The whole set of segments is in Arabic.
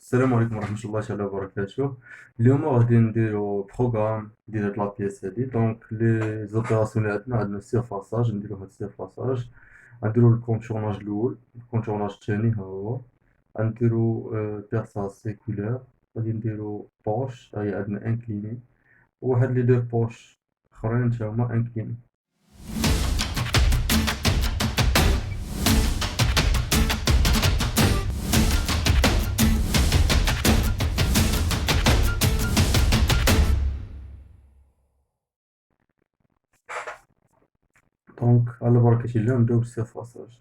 السلام عليكم ورحمة الله تعالى وبركاته. اليوم غادي نديرو بروغرام ديال هاد لابيس هادي. دونك لي زوبيراسيون اللي عندنا السيرفاساج، نديرو هاد السيرفاساج. غنديرو الكونتورناج الأول، الكونتورناج الثاني ها هو. غنديرو بيرساج سيكولار. غادي نديرو بوش، هاهي عندنا انكليني، وواحد لي دو بوش اخرين تا هما انكليني. دونك على بركة الله نبداو بالسيرفاساج.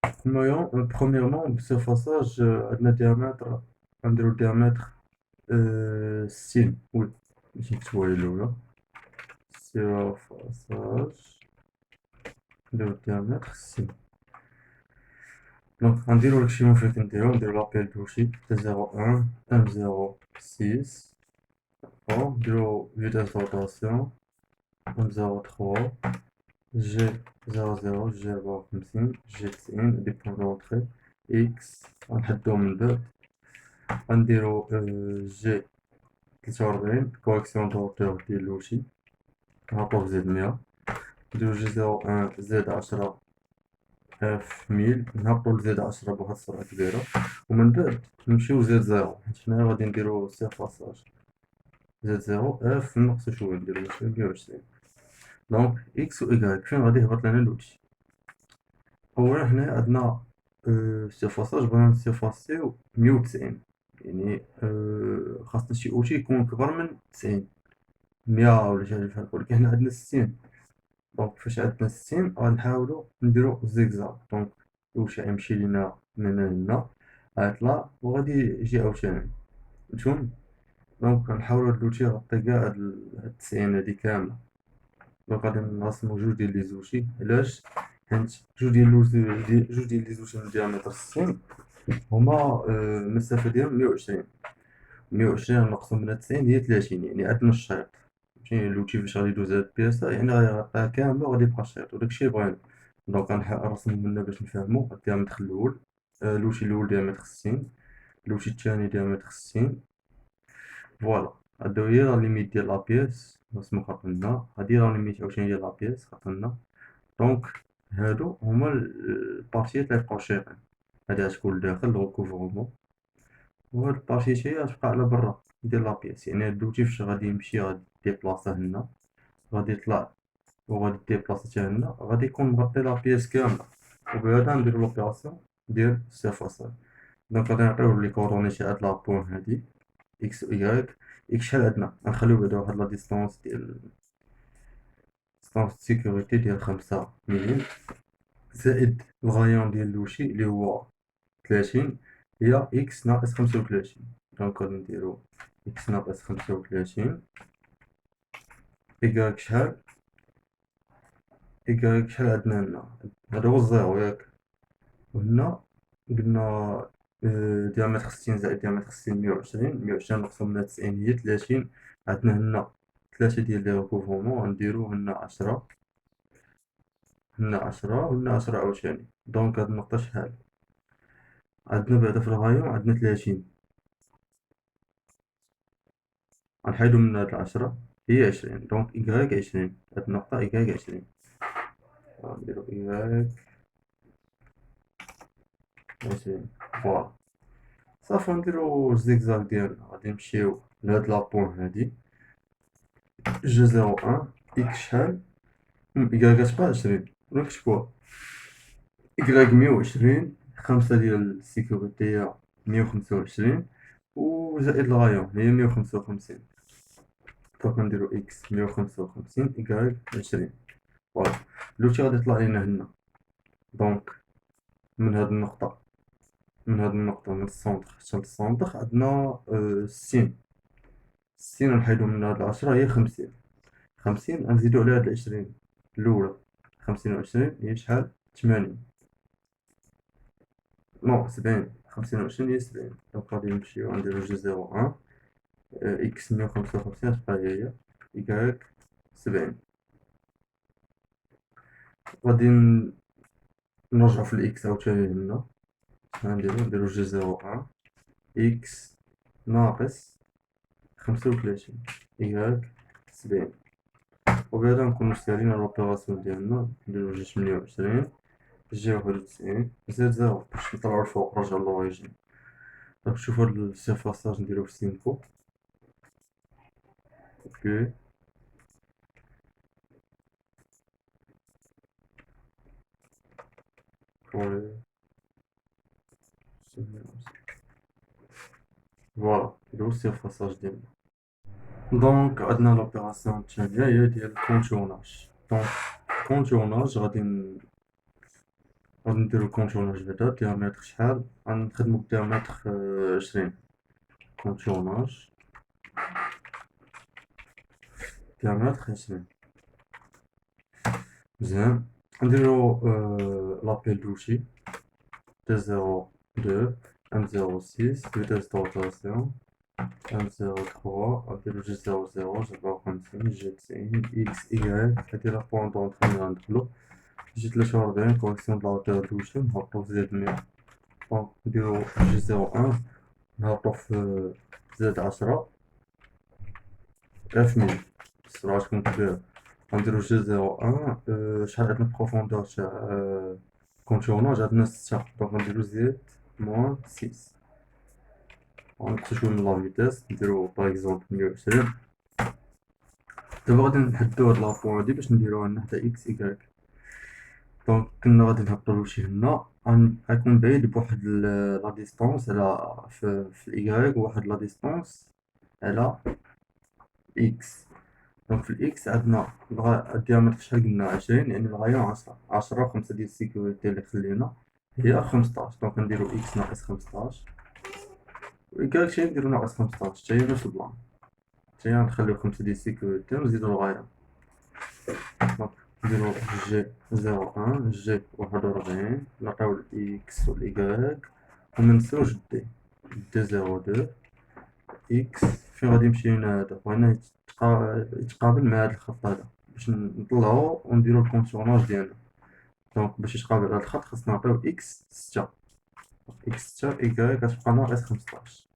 Premièrement, بالسيرفاساج عندنا ديامتر. غنديرو ديامتر 60. وي باش نكتبوها هي الأولى. سيرفاساج نديرو ديامتر 60. دونك غنديرو داكشي اللي فيه كنديرو، نديرو لابيل دوشي حتى 01 106. نديرو فيتاس روتاسيون 103 جي 00 جي 54 جي 90 دي بوان دونطري إكس غنحدو من بعد. غنديرو جي 43 كوريكسيون دوتور ديال لوشي نهبطو في زد 100. نديرو جي 01 زد 10 اف 1000 نهبطو لزد 10 بواحد السرعة كبيرة، ومن بعد نمشيو زد 0 حيت هنايا غادي نديرو سيرفاساج. زد 0 اف نقصو شوية نديرو 120. دونك اكس و ايكغيك فين غادي يهبط لنا لوشي؟ اولا هنايا عندنا سيرفاساج بغينا نسيرفاسيو 190، يعني خاصنا شي اوتي يكون كبر من 90 100 ولا شي حاجة بحال هكا، ولكن حنا عندنا 60. دونك فاش عندنا 60 غنحاولو نديرو زيكزاك. دونك الوشي غيمشي لينا من هنا لهنا، غيطلع وغادي يجي عاوتاني، فهمتم؟ دونك غنحاولو هاد الوتي يغطي قاع هاد 90 هادي كاملة. دونك غادي نرسمو جوج ديال لي زوتي. علاش؟ حيت جوج ديال لي زوتي من ديامتر 60 هما المسافة ديالهم 120. 120 نقصو منها 90 هي 30، يعني عندنا الشريط. فهمتيني الوتي فاش غادي يدوز هاد البياسة يعني غيغطيها كاملة وغادي يبقى الشريط، وداكشي اللي بغينا. دونك غنرسمو منا باش نفهمو. الديامتر الأول، الوتي الأول ديامتر 60، الوتي الثاني ديامتر 60. فوالا هادو هي لا ليميت ديال لابيس نرسمو خط لنا، هادي لا ليميت عاوتاني ديال لابيس خط لنا. دونك هادو هما البارتيات لي يبقاو شايقين. هادي غتكون لداخل الغوكوفرومون، وهاد البارتي تاهي غتبقى على برا ديال لابيس. يعني هاد لوتي فاش غادي يمشي غادي ديبلاصا هنا، غادي يطلع وغادي ديبلاصا حتى هنا، غادي يكون مغطي لابيس كاملة. وبهذا نديرو لوبيراسيون ديال السيرفاساج. دونك غادي نعطيوه لي كوردوني تاع هاد لابوين هادي اكس و ايكغيك. اكس شحال عندنا؟ غنخليو بعدا واحد لا ديستونس ديال ديستونس سيكوريتي ديال 5 ملم، زائد الغايون ديال لوشي اللي هو 30، هي اكس ناقص 35. دونك غادي نديرو اكس ناقص 35. ايكغيك شحال؟ ايكغيك شحال عندنا هنا؟ هذا هو الزيرو ياك؟ وهنا قلنا ديامتر 60 زائد ديامتر 60 120. 120 نقصو منها 90 هي 30. عندنا هنا 3 ديال لي ريكوفرومون، غنديرو هنا 10، هنا 10 وهنا 10 عاوتاني. دونك هاد النقطة شحال عندنا؟ بعدا في الغايون عندنا 30، غنحيدو من هاد العشرة هي 20. دونك إيكغيك 20، هاد النقطة إيكغيك 20. غنديرو إيكغيك 20. فوالا صافي نديرو الزيكزاك ديالنا. غادي نمشيو لهاد لابوين هادي جي 01 إكس شحال؟ إيكغيك غتبقى 20 ولا نكتبوها؟ إيكغيك 120، 5 ديال السيكوريتي هي 125، وزائد الغايون هي 155. دونك نديرو إكس 155 إيكغيك 20. فوالا لوتي غادي يطلع لينا هنا. دونك من هاد النقطة، من السونتر حتى للسونتر عندنا 60. 60 نحيدو من هاد العشرة هي 50. 50 غنزيدو على هاد العشرين الأولى. 50 وعشرين هي شحال؟ 80. نو 70. 50 وعشرين هي 70. دونك غادي نمشيو غنديرو جي 01 إكس 155 تبقى هي إيكغيك 70. غادي نرجعو في الإكس عاوتاني هنا. نديرو جي 01 إكس ناقص 35 إيكغيك 70. وبهذا نكونو سالينا لوبيراسيون ديالنا. نديرو جوج 28 جي 91 زائد زيرو باش نطلعو الفوق نرجعو للأوريجين. دونك شوفو هاد السيرفاساج نديروه في سيمفو. اوكي كولي فوالا نديرو السيرفاساج ديالنا. دونك عندنا لوبيراسيون الثانية هي ديال الكونتورناج. دونك الكونتورناج غادي نديرو الكونتورناج بعدا ديامتر شحال غنخدمو بديامتر 20. كونتورناج ديامتر 20 مزيان. نديرو لابيل دوشي T02 M06 vitesse de rotation M03 نديرو G00 57 G90 X Y هادي لا بوان دونطري لي غندخلو G43 correction de la hauteur دوشي نهبطو في Z100. دونك نديرو G01 نهبطو في Z10 F1000 السرعة تكون كبيرة. غنديرو G01 شحال عندنا بروفوندور تاع كونتورناج عندنا 6 دونك غنديرو زيد موان 6 غنقصو شوية من لا فيتاس نديرو باغ اكزومبل 120. دابا غادي نحددو هاد لابوان هادي باش نديروها هنا حدا اكس ايكغيك. دونك كنا غادي نهبطو لشي هنا غيكون بعيد بواحد لا ديستونس على في الايكغيك وواحد لا ديستونس على اكس. دونك في الاكس عندنا الديامتر شحال قلنا 20 يعني الغاية 10 و5 ديال السيكوريتي اللي خلينا هي 15. دونك نديرو اكس ناقص 15 وإيكغيك شي نديرو ناقص 15 حتى هي نفس البلان. حتى هي نخليو 5 ديال السيكوريتي ونزيدو الغاية. دونك نديرو جي 01 جي 41 نعطيو الإكس و الإيكغيك ومنساوش دي 02 إكس فين غادي يمشي لينا هدا بغينا يتقابل مع هاد الخط هدا باش نطلعو ونديرو الكونتورناج ديالنا. دونك باش يتقابل هاد الخط خاصنا نعطيو إكس 6 إكس 6 إيكغيك غتبقى ناقص 15.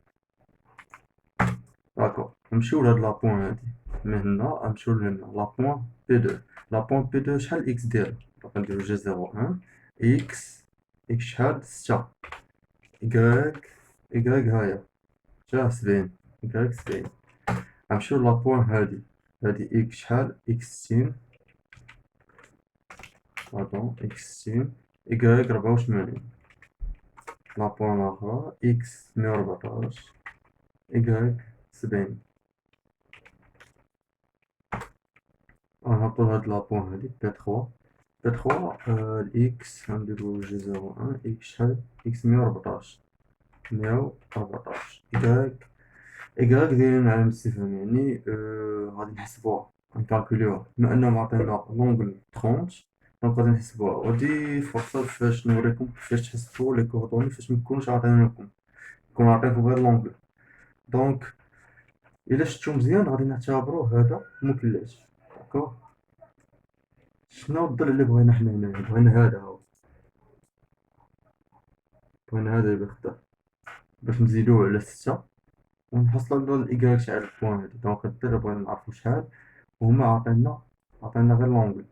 داكوغ نمشيو لهاد لابوان هادي من هنا غنمشيو لهنا لابوان بي دو. لابوان بي دو شحال الإكس ديالو دونك نديرو جي 01 إكس شحال 6 إيكغيك هاهي جا 70 إيكغيك 70. غنمشيو لابوان هادي إكس شحال إكس 60 باردون إكس 60 إيكغيك 84. لابوان لاخرى إكس 114 إيكغيك 70. غنهبطو لهاد لابوان هادي بي 3 الإكس غنديرو جي 01 إكس شحال إكس 114 إيكغيك دايرين علامة الاستفهام يعني غادي نحسبوها نكالكوليوها بما أنهم معطينا لونغل 30 دونك غادي نحسبوها. وهادي فرصة فاش نوريكم كيفاش تحسبو لي كوردوني فاش ميكونوش عاطينكم يكون عاطينكم غير لونغل. دونك إلا شفتو مزيان غادي نعتبرو هذا مثلث. داكوغ شنو الضلع اللي بغينا حنا هنايا بغينا هذا هو بغينا هذا يبقى خضر باش نزيدوه على 6 ونحصلو على الإيكغيك تاع البوان هادي. دونك الضلع بغينا نعرفو شحال وهما عطانا غير لونغل.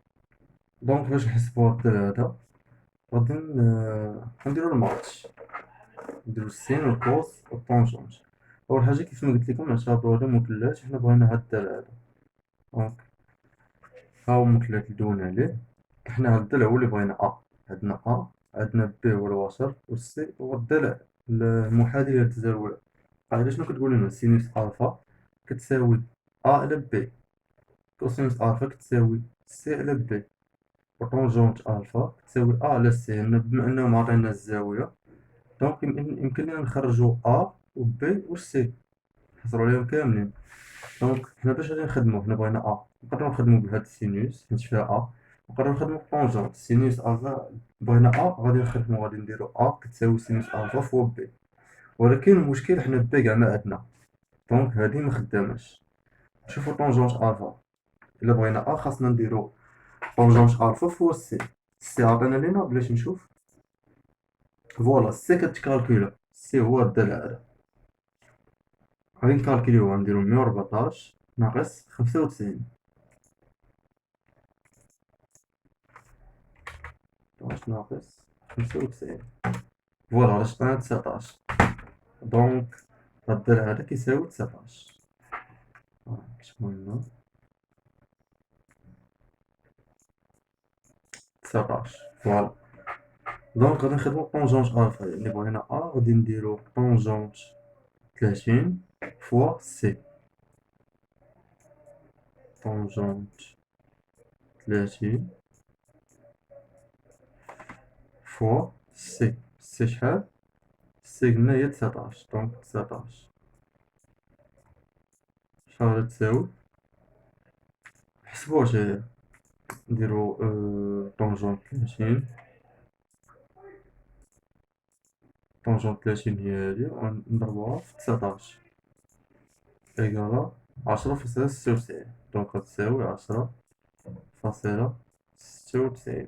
دونك باش نحسبو الضلع هذا غادي نديرو الماتش نديرو السين والكوس والطونجونت. أول حاجة كيف ما قلت لكم نعتبرو هذا مثلث حنا بغينا هاد الضلع هذا. دونك ها هو مثلث اللي دوينا عليه. حنا هاد الضلع هو اللي بغينا عندنا عندنا بي هو الوسط والسي هو الضلع المحاذي للتزاوية. قاعدة شنو كتقول لنا سينوس ألفا كتساوي على بي كوسينوس ألفا كتساوي سي على بي وطونجونت ألفا كتساوي على سي. بما أنهم عطينا الزاوية دونك يمكن لنا نخرجو و بي و سي نحصلو عليهم كاملين. دونك حنا باش غادي نخدمو حنا بغينا نقدرو نخدمو بهاد السينوس حيت فيها نقدرو نخدمو بطونجونت سينوس ألفا بغينا غادي نديرو كتساوي سينوس ألفا فوا بي. ولكن المشكل حنا بي كاع ما عندنا دونك هادي مخداماش. نشوفو طونجونت ألفا إلا بغينا خاصنا نديرو طونجونت ألفا فوا سي عطينا لينا بلاش نشوف فوالا سي كتكالكولا سي هو الضلع هذا غادي نكالكيليو غنديرو 114 ناقص 95 ناقص 95 فوالا راه عطانا 19 دونك هاد الضلع هذا كيساوي 19 كتبو لنا 19 فوالا دونك غادي نخدمو طونجونت الفا يعني بغينا غادي نديرو طونجونت 30 فوا سي طونجونت 30 فوا سي شحال سي قلنا هي 19 دونك 19 شحال غادي تساوي حسبو واش هي نديرو طونجونت 30 طونجونت 30 هي هادي ونضربوها في 19 إيكالا 10.96 دونك غتساوي 10.96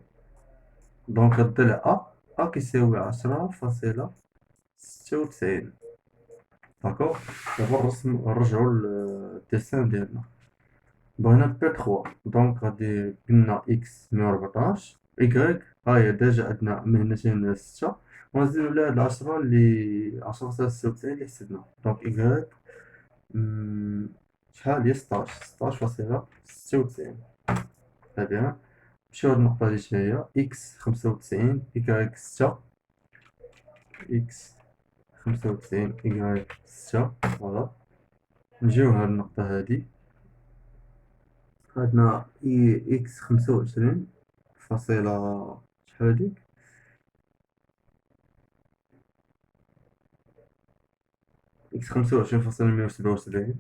دونك الضلع كيساوي 10.96 داكوغ دابا نرجعو للديسان ديالنا بغينا بي 3 دونك غادي قلنا إكس 114 إيكغيك هاهي ديجا عندنا من هنا 6 ونزيدو لها هاد 10 لي 10.96 لي حسبنا دونك إيكغيك شحال هي 16.96 تري بيان نمشيو هاد النقطة لي هي إكس 95 إيكغيك 6 إكس 95 إيكغيك 6 فوالا نجيو هاد النقطة هادي عندنا إكس 25 فاصلة شحال هاديك إكس 25.177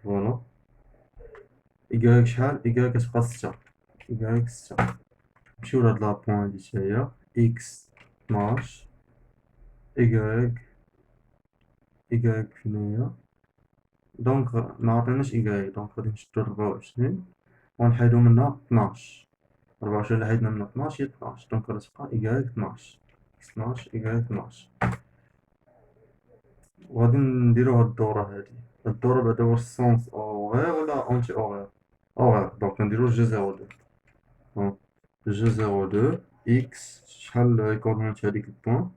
فوالا إيكغيك شحال إيكغيك كتبقى 6 إيكغيك 6 نمشيو لهاد لابوان هادي حتى هي إكس 12 إيكغيك فين هي دونك معطيناش إيكغيك دونك غادي نشدو 24 ونحيدو منها 12 24 اللي حيدنا منها 12 هي 12 دونك غادي تبقى إيكغيك 12 إكس 12 إيكغيك 12 وغادي نديرو هاد الدورة هادي هاد الدورة بعدا واش سونس أوغيغ ولا أونتي أوغيغ أوغيغ دونك نديرو جي زيرو دو دونك جي زيرو دو إكس شحال الكوردونات هاديك البوان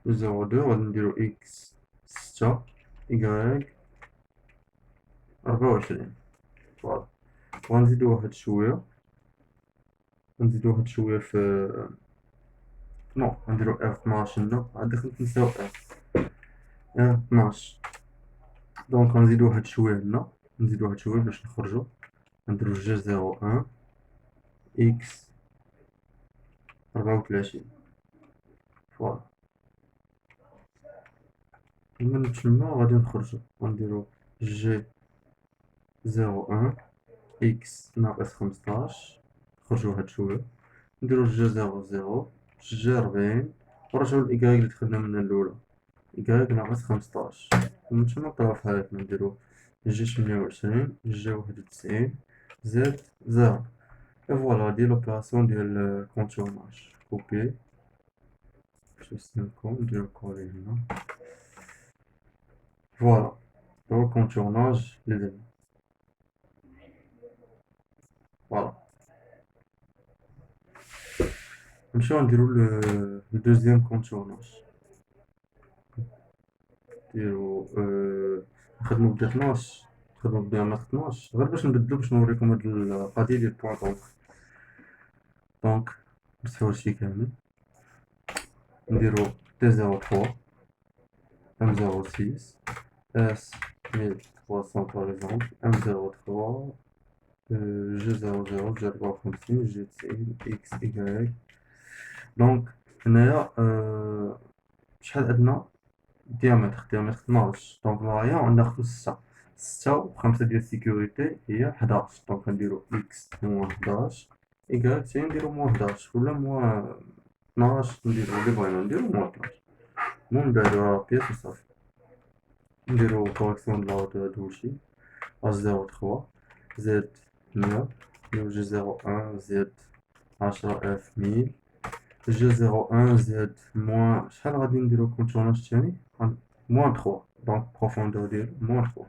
جي زيرو دو غادي نديرو إكس 6 إيكغيك 24 فوالا وغنزيدو واحد شوية في نو غنديرو إف 12 لا عاد خلينا نساو إف 12 دونك غنزيدو واحد شوية هنا باش نخرجو نديرو جي زيرو أن إكس 34 فوالا من تما غادي نخرجو غنديرو جي زيرو أن إكس ناقص 15 نخرجو واحد شوية نديرو جي زيرو زيرو جي 40 ونرجعو للإيكغيك لي دخلنا منها الأولى إيكغيك ناقص 15 ومن تما نطيحو في حياتنا نديرو جي 28 جي 91 زد زيرو إي فوالا هادي لوبيراسيون ديال كونتورناج كوبي باش نسناكم نديرو كولي هنا فوالا هو الكونتورناج لي درنا فوالا نمشيو نديرو الدوزيام كونتورناج نديرو نخدمو بدا 12 نخدمو بديامتر 12 غير باش نبدلو باش نوريكم هاد القضية ديال بوان دونك نمسحو هادشي كامل نديرو تي زيرو تخوا ام زيرو سيس اس 1300 par exemple ام زيرو تخوا جي زيرو زيرو جي 54 جي 90 اكس إيكغيك دونك هنايا شحال عندنا ديامتر 12 دونك لايون ناخدو 6 و5 ديال السيكوريتي هي 11 دونك نديرو إكس موان 11 إيكغيك تاهي نديرو موان 11 ولا موان 12 نديرو لي بغينا نديرو موان 12 المهم نبعدو بياس و صافي نديرو كوريكسيون د لا هادشي H03 Z 9 نديرو جي 01 Z 10,000 1000 جي 0 1 زد موان شحال غادي نديرو كونتورناج تاني موان 3 دونك بروفوندور ديالو موان 3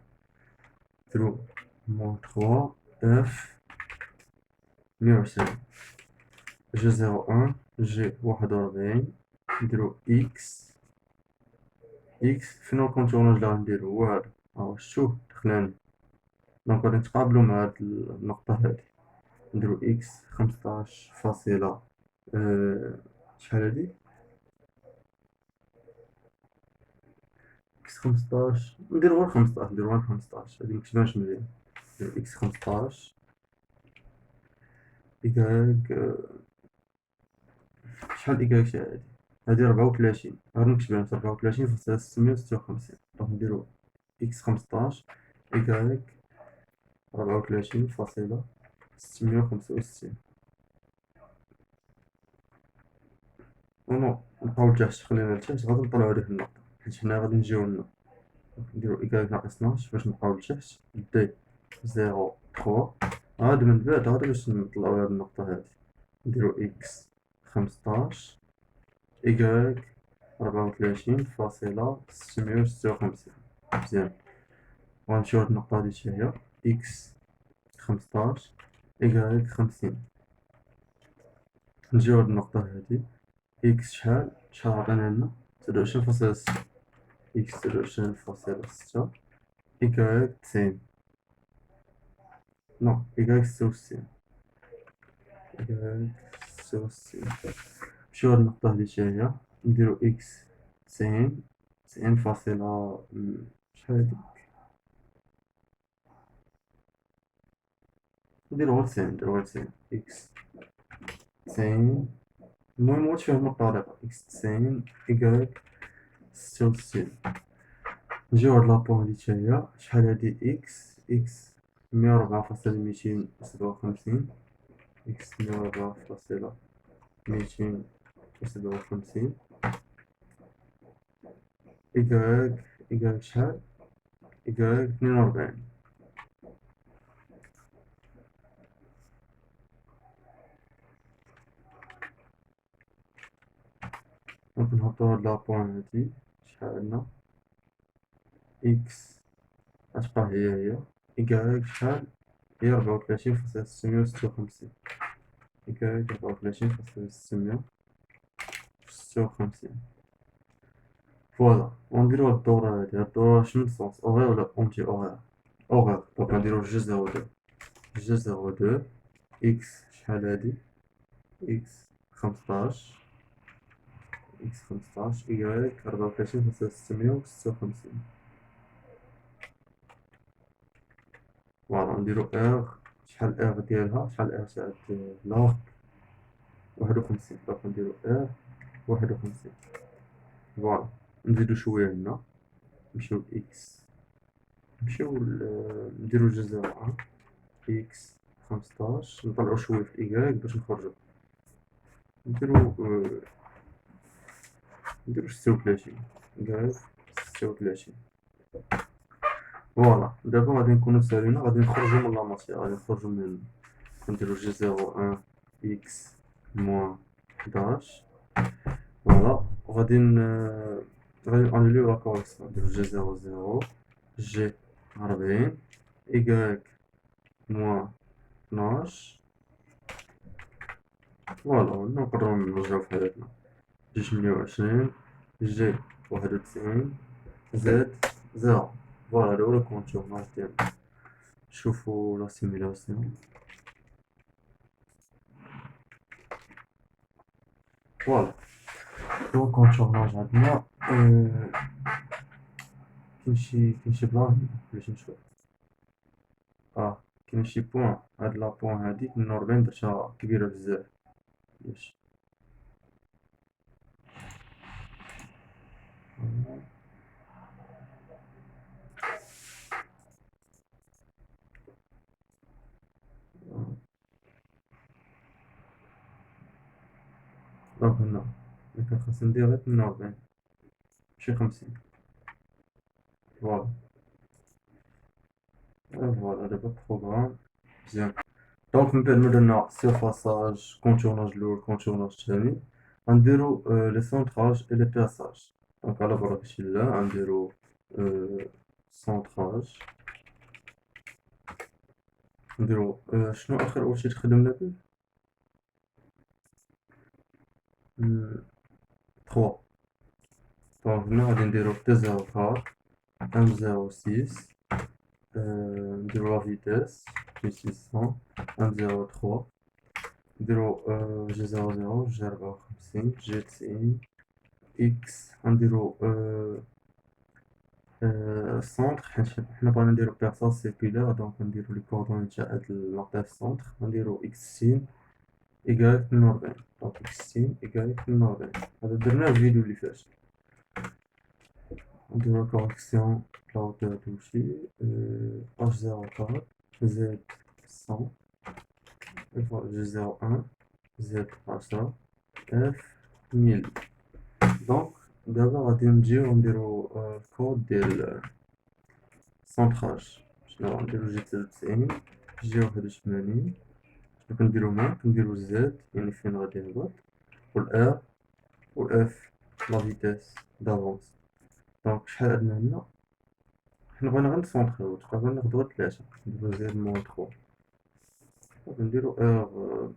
نديرو موان 3 اف 120 جي 0 1 جي 41 نديرو اكس فين الكونتورناج اللي غنديرو هو هذا ها شتوه دخلاني دونك غادي نتقابلو مع هاد النقطة هادي نديرو اكس 15 فاصلة شحال هادي اكس 15 نديرو غير 15 نديرو غير 15 هادي مكتبانش مزيان نديرو اكس 15 إيكغيك شحال إيكغيك شحال هادي 34 غادي نكتبها 34,656 دونك نديرو اكس 15 إيكغيك 34,665 نو نبقاو لتحت خلينا لتحت غادي نطلعو هاديك النقطة حيت حنا غادي نجيو لنا نديرو إيكغيك ناقص 12 باش نبقاو لتحت دي 0 3 عاد من بعد عاد باش نطلعو هاد النقطة هادي نديرو إكس 15 إيكغيك 34,656 مزيان غنمشيو هاد النقطة هادي حتى هي إكس 15 إيكغيك 50 نجيو هاد النقطة هادي إكس شحال عطانا لنا 23,6 إكس 23,6 إيكغيك 90 نو إيكغيك 66 إيكغيك 66 نمشيو هاد النقطة هادي حتى هي نديرو إكس 90 فاصلة شحال هادي نديرو غير 90 إكس 90 المهم هو تفهمو الطريقة إكس 90 إيكغيك 66 نجيو هاد لابوان هادي حتى هي شحال هادي إكس 104,257 إكس 104,257 إيكغيك شحال إيكغيك 42 دونك نهبطو هاد لابوان هادي شحال عندنا إكس غتبقى هي إيكغيك شحال هي 34,656 إيكغيك 34,656 فوالا ونديرو هاد الدورة هادي هاد الدورة شنو السونس أوغير ولا أونتي أوغير دونك غنديرو جي 0 2 إكس شحال هادي إكس 15 إيكغيك 34,656 فوالا نديرو شحال ديالها شحال تاع لارك 51 دونك نديرو 51 فوالا نزيدو شوية هنا نمشيو لإكس نديرو جي 0 إكس 15 نطلعو شوية في إيكغيك باش نخرجو نديرو 36 إيكغيك 36 فوالا دابا غادي نكونو سالينا غادي نخرجو من لا ماتيير غادي نخرجو من نديرو جي 0 إكس موان 11 فوالا وغادي نانيليو لا كوريكسيون نديرو جي 0 جي 40 إيكغيك موان 12 فوالا نقدرو نرجعو في حياتنا جي 28 جي 91 زد 0 فوالا هدا هو الكونتورناج ديالنا نشوفو لا سيميلاسيون فوالا هو الكونتورناج عندنا كاين شي بلان باش نشوف كاين شي بوان هاد لابوان هادي 42 درتها كبيرة بزاف باش دونك هنا كان خاصني ندير غير 42 ماشي 50 فوالا فوالا دابا البروغرام مزيان دونك من بعد ما درنا سيرفاساج كونتورناج الأول كونتورناج الثاني غنديرو لي سونطراج اي لي بياساج. دونك على بركة الله غنديرو سونطراج، نديرو شنو آخر أوتي تخدمنا به؟ 3. دونك هنا غادي نديرو تي زيرو كار 1.06 نديرو لا فيتاس 1600 1.03 نديرو جي 00 جي 54 جي 90 اكس غنديرو السونتر حيت حنا بغينا نديرو بيرسون سيركولار دونك نديرو لي كوردوني تاع هاد النقطة في السونتر غنديرو اكس سين إيكال 42 دونك اكس سين إيكال 42 هذا درناه في الفيديو اللي فات. نديرو كوريكسيون لا هوتور دوشي اش 04 زد 100 جي 01 زد 10 اف 1000. دونك دابا غادي نجيو نديرو الكود ديال السونطراج. شنو غنديرو جي 93 جي 81 شنو كنديرو هنا كنديرو زد يعني فين غادي نهبط والار والاف لا فيتاس دافونس. دونك شحال عندنا هنا حنا بغينا غير نسونطريو تقريبا ناخدو غير 3 نديرو زد موان 3 دونك نديرو ار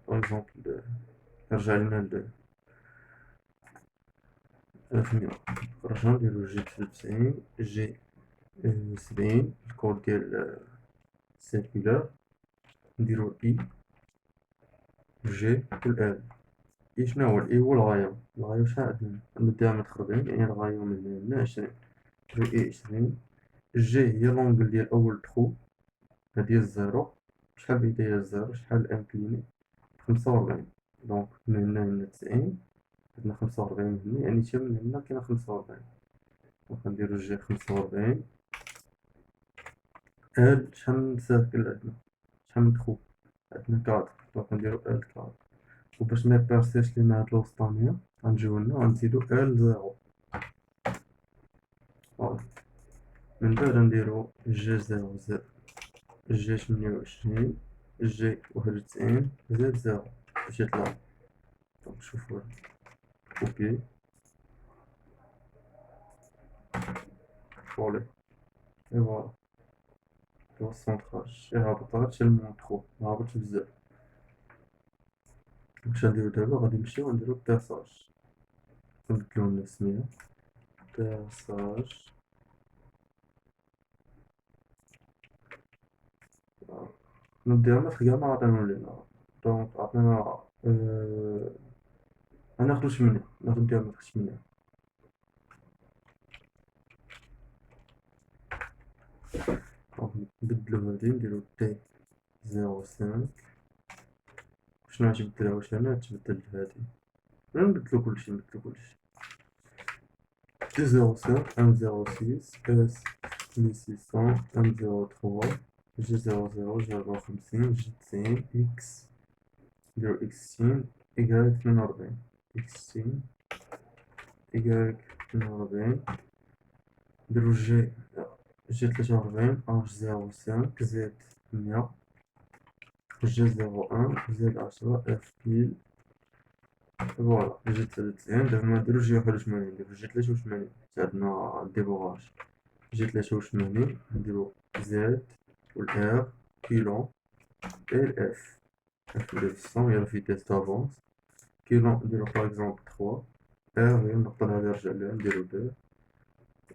باغ اكزومبل رجع لنا ل 1100 خرجنا نديرو جي 93 جي 70 الكود ديال سيركولار نديرو اي جي والال. اي شنو هو الاي هو الغاية شحال عندنا الديامتر 40 يعني الغاية من هنا لهنا 20 نديرو اي 20 جي هي لونغل ديال اول تخو هادي الزيرو شحال بعيدة هي الزيرو شحال انكليني 45 دونك من هنا لهنا 90 عندنا 45 من هنا يعني حتى من هنا كاينة 45 دونك غنديرو جي 45 ال شحال من سيركل عندنا شحال من تخو عندنا 4 دونك غنديرو ال 4 وباش ميبيرسيش لينا هاد الوسطانية غنجيو هنا غنزيدو ال 0 فوالا. من بعد غنديرو جي 00 جي 28 جي 91 زد 0 باش يطلع. دونك شوفو كوبي كولي اي فوالا هو السونطراج هابط غير حتى المون 3 مهابطش بزاف. واش غنديرو دابا غادي نمشيو نديرو بيرساج نبدلو السمية بيرساج الديامتر كاع ما عطينو لينا دونك عطينا غناخدو 8 ناخدو الديامتر 8 دونك نبدلو هادي نديرو تي 05 شنو غتبدل واش هنا تبدل هادي نبدلو كلشي تي 05 106 اس 1600 103 جي 00 جي 54 جي 90 اكس نديرو اكس سين إيكال 42 اكس سين إيكال 42 نديرو جي 43 اش 05 زد 100 جي 01 زد 10 اف بيل فوالا جي 93 دابا منديروش جي 81 نديرو جي 83 عندنا الديبوغاج جي 83 نديرو زد والار كيلون اي الاف اف اللي في الصون هي الفيتاس دافونس كيلون نديرو باغ اكزومبل 3 ار هي النقطة اللي غادي نرجع ليها نديرو 2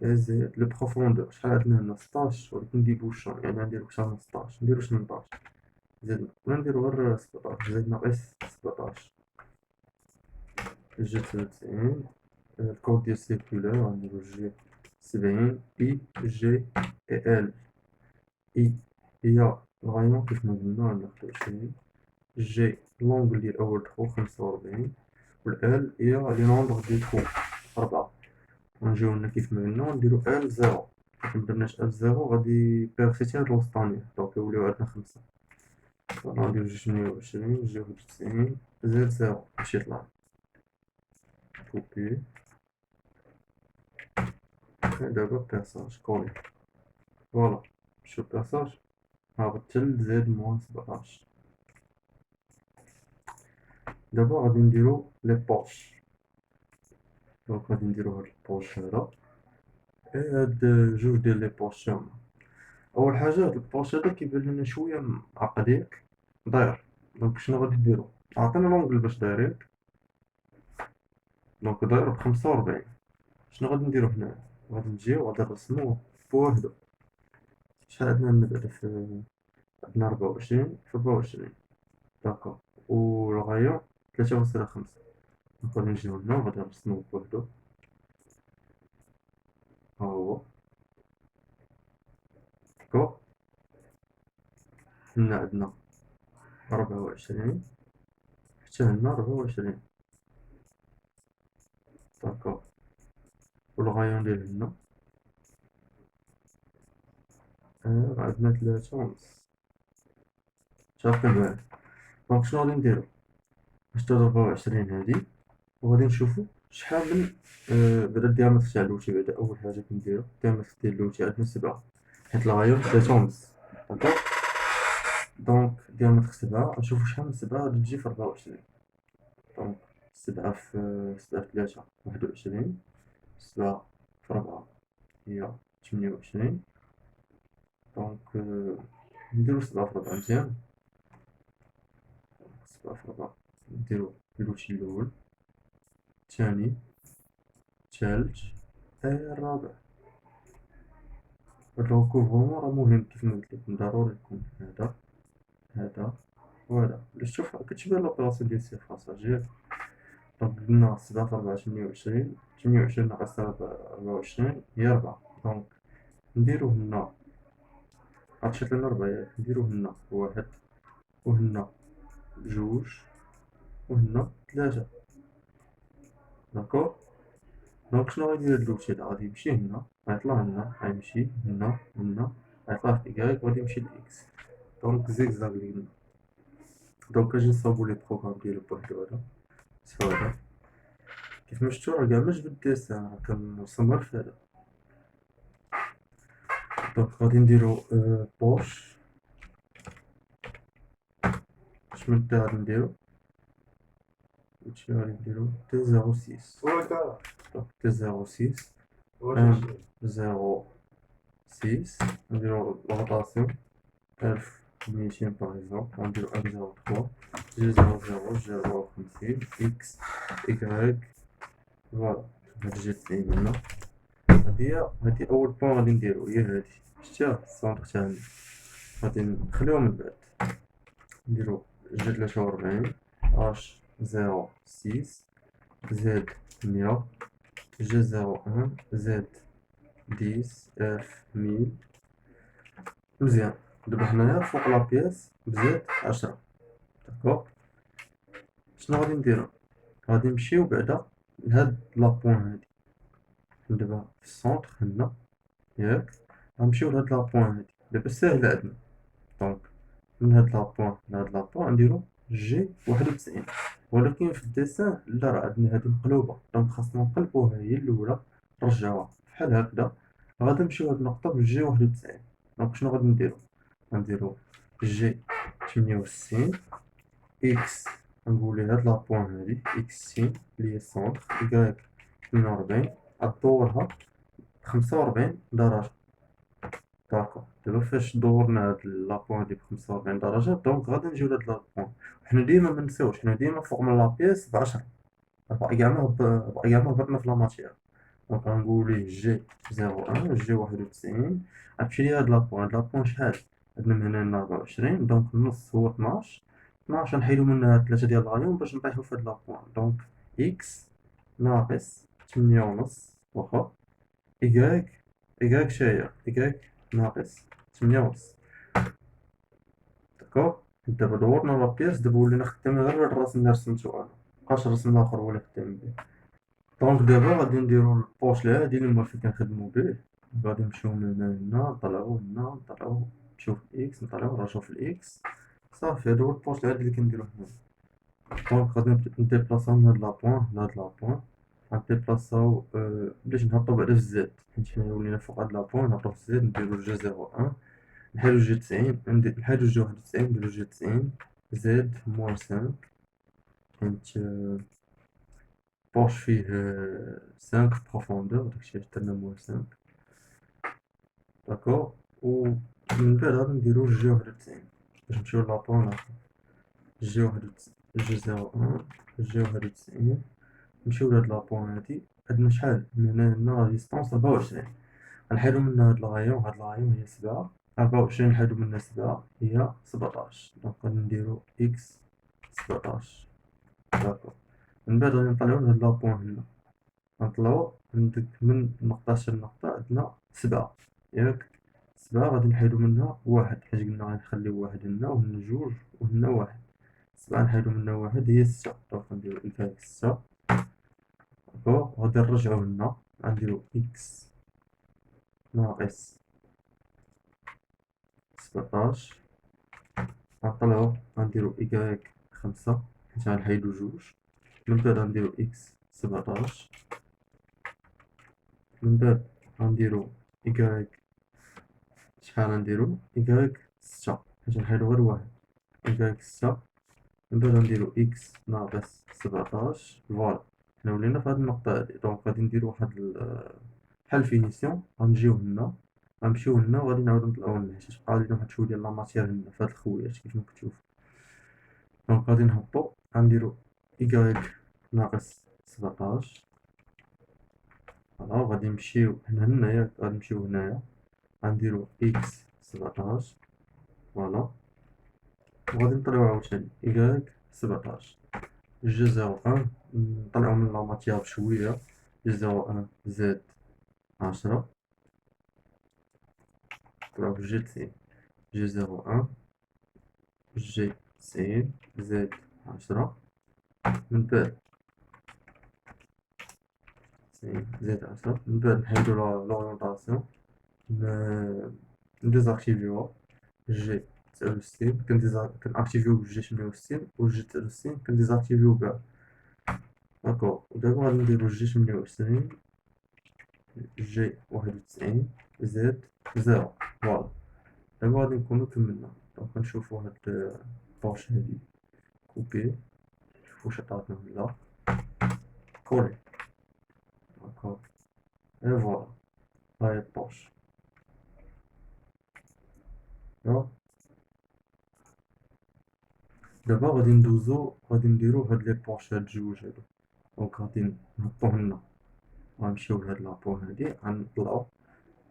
اي زد لو بروفوندور شحال عندنا هنا 16 ولكن ديبوشون يعني غنديرو أكثر من 16 نديرو 18 زدنا ولا نديرو غير 17 زدنا ناقص 17 جي 93 الكود ديال سيركولار غنديرو جي 70 اي جي اي ال اي هي الغاية كيف ما قلنا ناخدو 20 جي لونغل ديال أول تخو 45 والال هي لي نومبر ديال تخو 4 غنجيو هنا كيف ما قلنا ونديرو ال 0 مدرناش ال 0 غادي بيرفيتي هاد الوسطانية دونك يوليو عندنا 5 غنديرو جي 28 جي 91 زد 0 باش يطلع كوبي دابا بيرساج كولي فوالا شوف بيرساج هابط حتى لزد موان 17 دابا غادي نديرو لي بوش. دونك غادي نديرو هاد البوش هذا، هاد جوج ديال لي بوش هما. اول حاجه هاد البوش هذا كيبان لنا شويه معقد ياك، داير. دونك شنو غادي نديرو؟ عطينا لونغل باش داير، دونك داير ب45. شنو غادي نديرو هنا؟ غادي نجيو غادي نرسموه بوحدو. شحال عندنا نبدا عندنا 24 في 24، داكوغ. و الغاية 3.5. دونك غادي نجيو هنا وغادي نرسموه بوحدو، ها هو، داكوغ. هنا عندنا 24 حتى هنا 24، داكوغ. و الغايون ديال هنا عندنا 3.5. صافي معايا. دونك شنو غادي نديرو؟ نشدو 24 هادي وغادي نشوفو شحال من بعدا الديامتر تاع اللوتي. بعدا أول حاجة كنديرو الديامتر ديال اللوتي عندنا 7، حيت الغايون 3.5، داكوغ. دونك الديامتر 7، نشوفو شحال من 7 غادي تجي في 24. دونك 7 في 3 21، 7 في 4 هي 28. دونك نديرو 7 في 4 مزيان. 7 في 4 نديرو اللوتي الأول، الثاني، الثالث، الرابع. هاد الركوفرمون راه مهم كيف ما قلت لكم، ضروري يكون هذا وهذا باش تشوف كتبان لوبيراسيون ديال السيرفاساج. دونك قلنا 7 في 4 28، 28 ناقص 24 هي 4. دونك نديرو هنا، عطشات لنا 4 ياك، نديرو هنا 1 وهنا 2 وهنا 3، داكوغ. دونك شنو غيدير هاد اللوتي هدا؟ غادي يمشي هنا، غيطلع هنا، غيمشي هنا هنا، غيطلع في إيكغيك وغادي يمشي لإكس. دونك زيكزاك لينا. دونك أجي نصاوبو لي بروغرام ديالو بوحدو. هذا سوا هذا كيف ما شفتو راه كاع ما جبد الديسان، راه كنرسم غير في هذا. دونك غادي نديرو بوش. شمن تا غادي نديرو؟ هادشي غادي نديرو تي 06. دونك تي 06 1 0 6. نديرو روتاسيون 1200 باغ اكزومبل، غنديرو 1 0 3 G 0 0 0 50 إكس إيكغيك. فوالا هاد جي 90 هنا. هادي أول بوان غادي نديرو هي هادي، شتيها السونتر تاعنا. غادي نخليوها من بعد، نديرو جي 43 اش 0 6 زد 100 جي 01 زد 10 اف 1000. مزيان. دابا هنايا فوق لابياس بزاد 10، داكوغ. شنو غادي نديرو؟ غادي نمشيو بعدا لهاد لابوان هادي، دابا في السونتر هنا ياك. غنمشيو لهاد لابوان هادي، دابا ساهلة عندنا. دونك من هاد لابوان لهاد لابوان نديرو جي 91، ولكن في الديسان لا، راه عندنا هادي مقلوبة. دونك خاصنا نقلبوها هي الأولى، نرجعوها بحال هكدا. غادي نمشيو هاد النقطة بجي 91. دونك شنو غادي نديرو؟ غنديرو جي 68 إكس، غنقول هاد لابوان هادي إكس سين لي هي السونتر إيكغيك 48، غدورها 45 درجة، داكوغ. دابا فاش دورنا هاد لابوان هادي ب45 درجة، دونك غادي نجيو لهاد لابوان. حنا ديما منساوش، حنا ديما فوق من لابياس ب10، باقي كاع ما هبطنا في لاماتيير. دونك غنقول ليه جي 01 جي 91. غتمشي ليا هاد لابوان شحال عندنا من هنا 24، دونك النص هو 12. 12 نحيدو منها 3 ديال الغايون باش نطيحو في هاد لابوان. دونك إكس ناقص 8 ونص واخا إيكغيك. إيكغيك شاهي إيكغيك ناقص 8 ونص، داكوغ. دابا دورنا لابياس، دابا ولينا خدامين غير بهاد الرسم اللي رسمتو أنا، مبقاش الرسم الآخر هو اللي خدامين بيه. دونك دابا غادي نديرو البوش العادي اللي هما فين كنخدمو بيه. غادي نمشيو من هنا لهنا، نطلعو هنا، نطلعو نمشيو في الإكس، نطلعو نرجعو في الإكس. صافي هدا هو البوش العادي اللي كنديرو هنا. دونك غادي نديبلاصاو من هاد لابوان لهاد لابوان. غنديبلاصاو باش نهبطو بعدا في الزد، حيت حنا ولينا فوق هاد لابوان نهبطو في الزد. نديرو جي 01 نحيدو جي 90، نحيدو جي 91 نديرو جي 90 زد موان 5 حيت بورش فيه 5 بروفوندور، داكشي علاش درنا موال 5. داكور، و من بعد غادي نديرو جي 91 باش نمشيو لابوان لاخر. جي 91 جي 01 جي 91 نمشيو لهاد لابوان هادي. عندنا شحال من هنا لا ديستونس 24. غنحيدو منها هاد الغايون، هاد الغايون هي 7. 24 نحيدو منها 7 هي 17. دونك غادي نديرو اكس 17. داكور، من بعد غادي نطلعو لهاد لابوان هنا. غنطلعو عندك من نقطة حتى لنقطة عندنا 7 ياك. 7 غادي نحيدو منها 1 حيت قلنا غنخليو 1 هنا وهنا 2 وهنا 1. 7 نحيدو منها 1 هي 6. دونك غنديرو إيكال 6. داكور، غادي نرجعو هنا غنديرو إكس ناقص 17. غنطلعو غنديرو إيكغيك 5 حيت غنحيدو 2. من بعد غنديرو إكس 17. من بعد غنديرو إيكغيك شحال غنديرو إيكغيك 6 حيت غنحيدو غير 1. إيكغيك 6. من بعد غنديرو إكس ناقص 17. فوالا، حنا ولينا في هاد النقطة هادي. دونك غادي نديرو واحد بحال فينيسيون. غنجيو هنا غنمشيو هنا وغادي نعاودو نطلعو هنا حيت بقى لينا واحد شوية ديال لا ماتيير هنا في هاد الخويات كيف راكم تشوفو. دونك غادي نهبطو غنديرو إيكغيك ناقص 17. فوالا، غادي نمشيو هنايا غادي نمشيو هنايا غنديرو إكس 17. فوالا، وغادي نطلعو عاوتاني إيكغيك 17. جي 01 نطلعو من لا ماتيير بشوية. جي 01 زائد 10 نطلعو في جي 90. جي 01 جي 90 زائد 10. من بعد 90 زائد 10. من بعد نحيدو لورينتاسيون نديزاكتيفيوها. جي 69 كنأكتيفيو جي 68 و جي 69 كنديزاكتيفيو كاع. داكور، ودابا غادي نديرو جي 98 جي 91 زائد 0. فوالا، دابا غادي نكونو كملنا. دونك نشوفو هاد الباش هادي كوبي، نشوفو واش عطاتنا ولا كولي. داكور، اي فوالا، هاهي الباش. دابا غادي ندوزو غادي نديرو هاد لي بوش هاد جوج هادو. دونك غادي نهبطو هنا غنمشيو لهاد لابوان هادي غنطلعو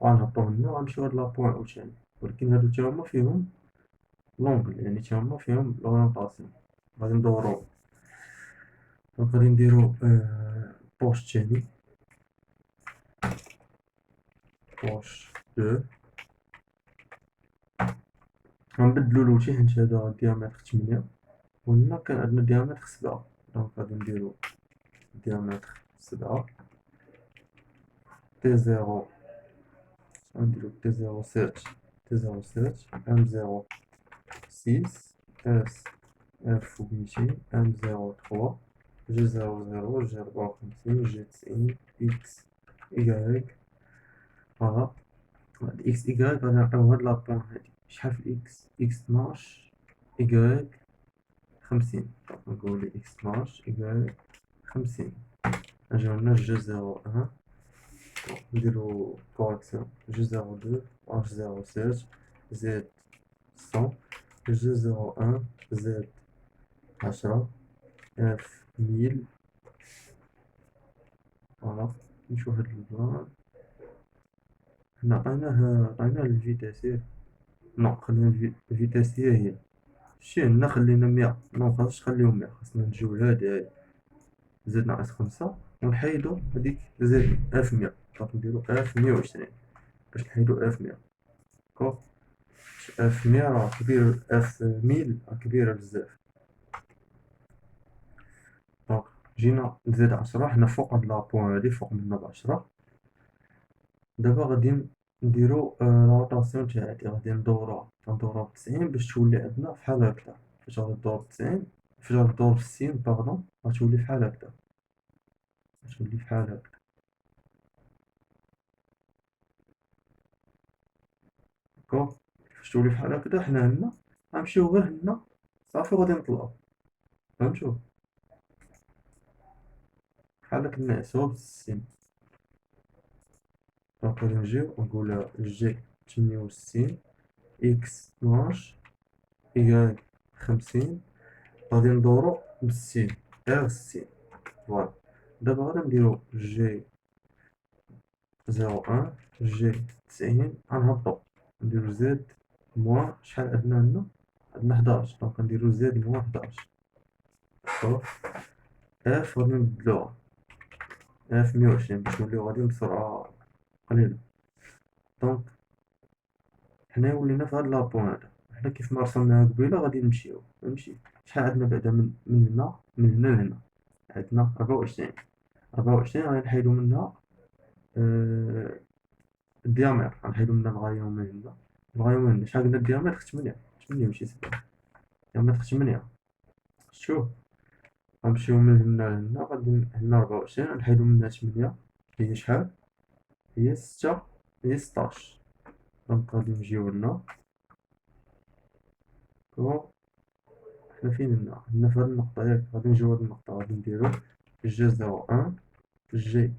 وغنهبطو هنا وغنمشيو لهاد لابوان عاوتاني. ولكن هادو تا هما فيهم لونغل، يعني تا هما فيهم لورينطاسيون. غادي ندورو. دونك غادي نديرو بوش تاني بوش 2. غنبدلو لوتي حيت هدا ديامتر 8 وهنا كان عندنا ديامتر 7. دونك غادي نديرو ديامتر 7. تي 0 غنديرو تي 07 تي 07 ام 06 اس اف 200 ام 03 جي 00 جي 54 جي 90 اكس ايكغيك. فوالا، هاد اكس ايكغيك غادي نعطيو هاد لابوان هادي. شحال في اكس؟ اكس 12 ايكغيك 50. دونك نقولو اكس 12 ايكغيك 50. نجيو هنا جي 01 نديرو كوريكسيون. جي 02 اش 07 زائد 100. جي 01 زائد 10 اف 1000. فوالا، نشوف هاد البلان. حنا عطيناه الفيتاس ياك؟ نو، خلينا الفيتاس هي شتي هنا خلينا 100. نو مخاصش نخليو 100، خاصنا نجيو لهادي زائد ناقص 5 ونحيدو هاديك زائد اف 100. دونك نديرو اف 120 باش نحيدو اف 100. داكوغ، اف 100 راه كبير، اف 1000 راه كبيرة بزاف. دونك جينا نزيد 10. حنا فوق هاد لابوان هادي فوق منا ب10. دابا غادي نديرو لا روتاسيون تاع هادي. غادي ندوروها ب90 باش تولي عندنا فحال هكدا. فاش غادي دور ب90 فاش غادي دور ب60 باردون غتولي فحال هكدا. غتولي فحال هكدا. داكوغ، فاش تولي فحال هكدا حنا هنا غنمشيو غير هنا صافي وغادي نطلعو. فهمتو؟ بحال داك النعسو بالسين. دونك غادي نجيو ونقولها جي 68 إكس 12 إيكغيك 50. غادي ندورو بالسين غير السين. فوالا دابا غادي نديرو جي 01 جي 90 غنهبطو نديرو زد موان شحال عندنا هنا 11. دونك نديرو زد موان 11. دونك اف غادي نبدلوها اف 120 باش نوليو غاديين بسرعة قليلة. دونك حنايا ولينا في هاد لابوان هادا. حنا كيف ما رسمناها قبيلة غادي نمشيو نمشي. شحال عندنا بعدا من هنا لهنا عندنا 24. 24 غادي نحيدو منها الديامتر. غنحيدو منها الغاية من هنا الغاية من هنا. شحال قلنا الديامتر 8 ماشي 7. الديامتر 8. شوف غنمشيو من هنا لهنا غادي هنا 24 نحيدو منها 8 هي شحال؟ هي 6 هي 16. دونك غادي نجيو هنا حنا فين هنا في هاد النقطة ياك. غادي نجيو هاد النقطة غادي نديرو جي 01 جي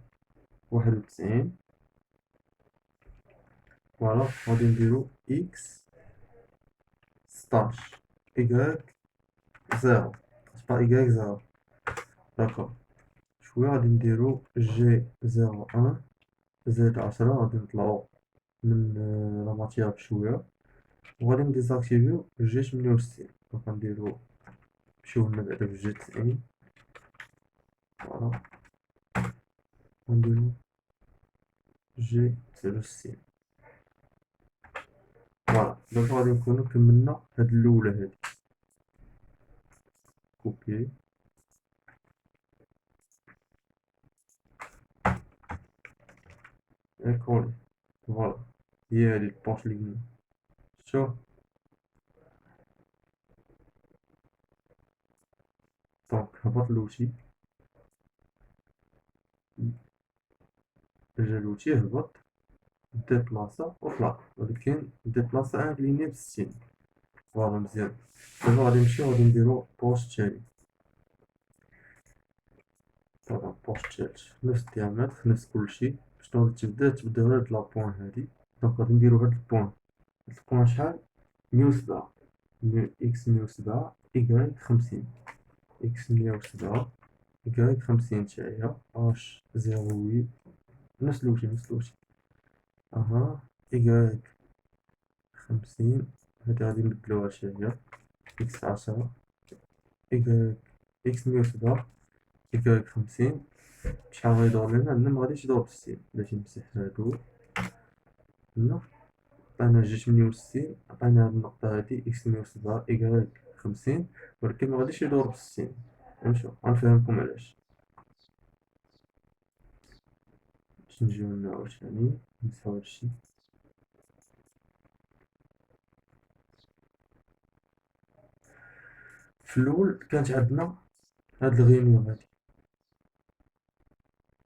91. فوالا غادي نديرو إكس 16 إيكغيك 0 با إيكغيك 0. داكوغ شوية غادي نديرو جي 01 زائد 10. غادي نطلعو من لا ماتيير بشوية وغادي نديزاكتيفيو جي 68. دونك غنديرو نمشيو هنا بعدا بجي 90. فوالا غنديرو جي 69. فوالا دابا غادي نكونو كملنا هاد الأولى هادي. كوبيي كولي. فوالا هي هادي الباش لي قلنا. شوف دونك هبط لوتي جا لوتي هبط ديبلاصا وطلع ولكن ديبلاصا انكليني ب60. فوالا مزيان. دابا غادي نمشيو غادي نديرو بوست تالي. طبعا بوست تالت نفس الديامتر نفس كلشي باش تبداو هاد لابوان هادي. دونك غادي نديرو هاد البوان. هاد البوان شحال؟ 107 إكس 107 إيكغيك 50. إكس 107 إيكغيك 50 تاهي اش 08 نفس الوشي. اها إيكغيك 50. هادي غادي نبدلوها شوية إكس 10 إيكغيك إكس 107 إيكغيك 50. شحال غيدور لنا هنا مغاديش يدور ب60 باش نمسح هادو هنا. عطانا جي 68 عطانا هاد النقطة هادي إكس 107 إيكغيك 50 ولكن مغاديش يدور ب60. نشوف غنفهمكم علاش. باش نجيو هنا عاوتاني نمسحو هادشي. في الأول كانت عندنا هاد الغينيون هادي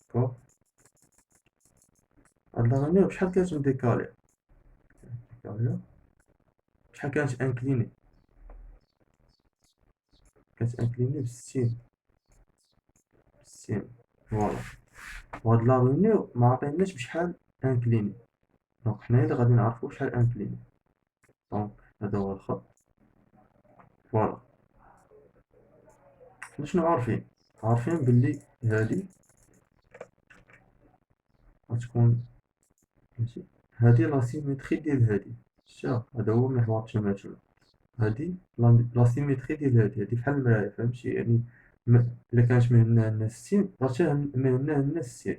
داكوغ. هاد الغينيون بشحال كانت مديكاليا بشحال كانت انكليني. كانت انكليني ب60. فوالا وهاد لاغينيو معطيناش بشحال انكليني. دونك حنايا اللي غادي نعرفو شحال انكليني. دونك هذا هو الخط. فوالا حنا شنو عارفين بلي هادي غتكون ماشي هادي لا سيميتري ديال هادي. شوف هذا هو محور التماثل. هادي لا سيميتري ديال هادي بحال المرايا فهمتي يعني. الا كانت من هنا هنا 60 راه من هنا هنا 60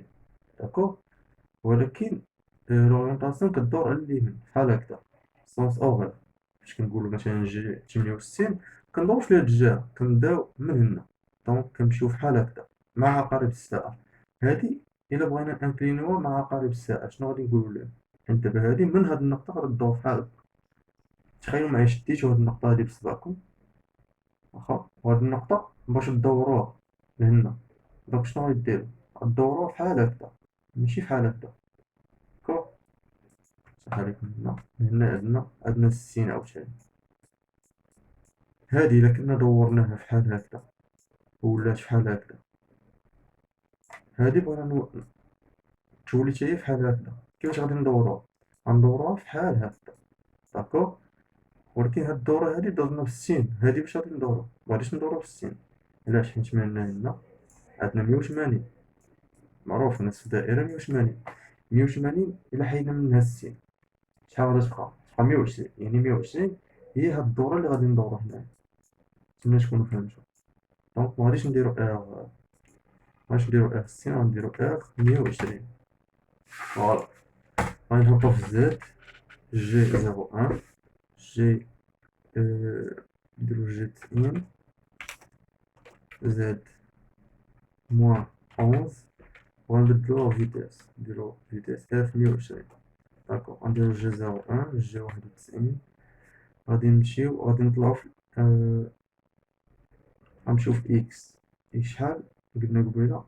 داكوغ. ولكن لورينطاسيون كدور على اليمين بحال هكدا سونس اوفر. فاش كنقولو مثلا جي 68 كندورو في هاد الجهة كنبداو من هنا. دونك كنمشيو بحال هكدا مع عقارب الساعة. هادي الا بغينا انكلينيوها مع عقارب الساعة شنو غادي نقولو ليها؟ حيت دابا هادي من هاد النقطة غادي دور بحال هكدا. تخيلوا معايا شديتو هاد النقطة هادي بصبعكم واخا وهاد النقطة باش دوروها لهنا. دونك شنو غادي ديرو؟ غدوروها بحال هكدا ماشي بحال هكدا. داكوغ صح عليكم. هنا عندنا 60 عاوتاني. هادي إلا كنا دورناها بحال هكدا ولات بحال هكدا هادي بغينا تولي حتى هي فحال هكدا. كيفاش غادي ندوروها؟ غندوروها فحال هكدا، داكوغ. ولكن هاد الدورة هادي درنا ب60، هادي باش غادي ندورو، مغاديش ندورو ب60. علاش؟ حيت من هنا عندنا 180، معروف الناس في الدائرة 180. 180 إلا حيدنا منها 60 شحال غادي تبقى؟ تبقى 120. يعني 120 هي هاد الدورة اللي غادي ندورو هنايا. نتمنى تكونوا فهمتو. دونك مغاديش نديرو ار، مغاديش نديرو ار 60، غنديرو ار 120. فوالا. غادي نهبطو في زد جي 01 جي، نديرو جيت ان زد موان 11، وغنبدلو فيتاس، نديرو فيتاس اف 120. داكوغ. غنديرو جي 01 جي 91. غادي نمشيو غادي نطلعو في غنمشيو في اكس. اكس شحال قلنا قبيلة؟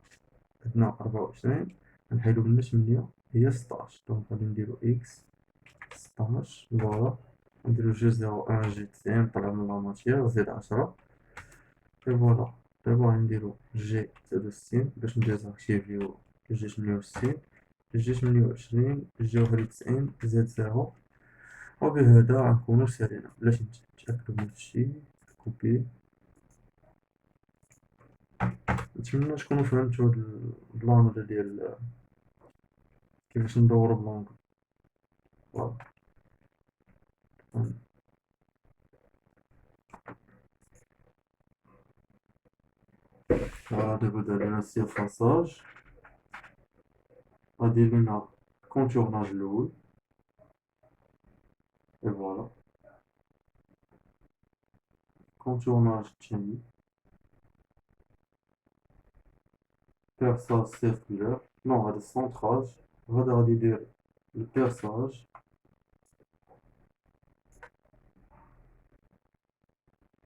عندنا 24، غنحيدو منها 8 هي 16. دونك غادي نديرو اكس 16. فوالا. نديرو جي 01 جي 90 نطلع من لا ماتيير زيد 10. اي فوالا. دابا غنديرو جي 63 باش نديزاكتيفيو جي 68. جي 28 جي 91 زائد 0. وبهذا غنكونو سالينا. بلاش نتأكدو من هادشي. كوبي. نتمنى تكونو فهمتو هاد البلان ديال كيفاش ندورو بلونغ. فوالا. دابا دايرين السيرفاساج، غادي لينا كونتورناج الأول. اي فوالا. كونتورناج الثاني، بيرساج سيركولار، نو هذا السونتراج. هذا غادي يدير البيرساج.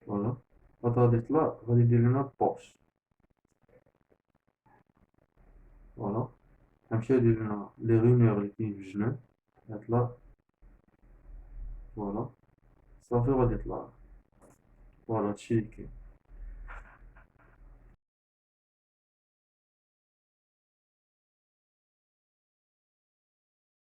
فوالا. هذا غادي يطلع غادي يدير لنا بوش. فوالا. غنمشي يدير لنا لي غيمير لي كاين في الجناب. يطلع. فوالا. صافي غادي يطلع. فوالا هادشي لي كاين.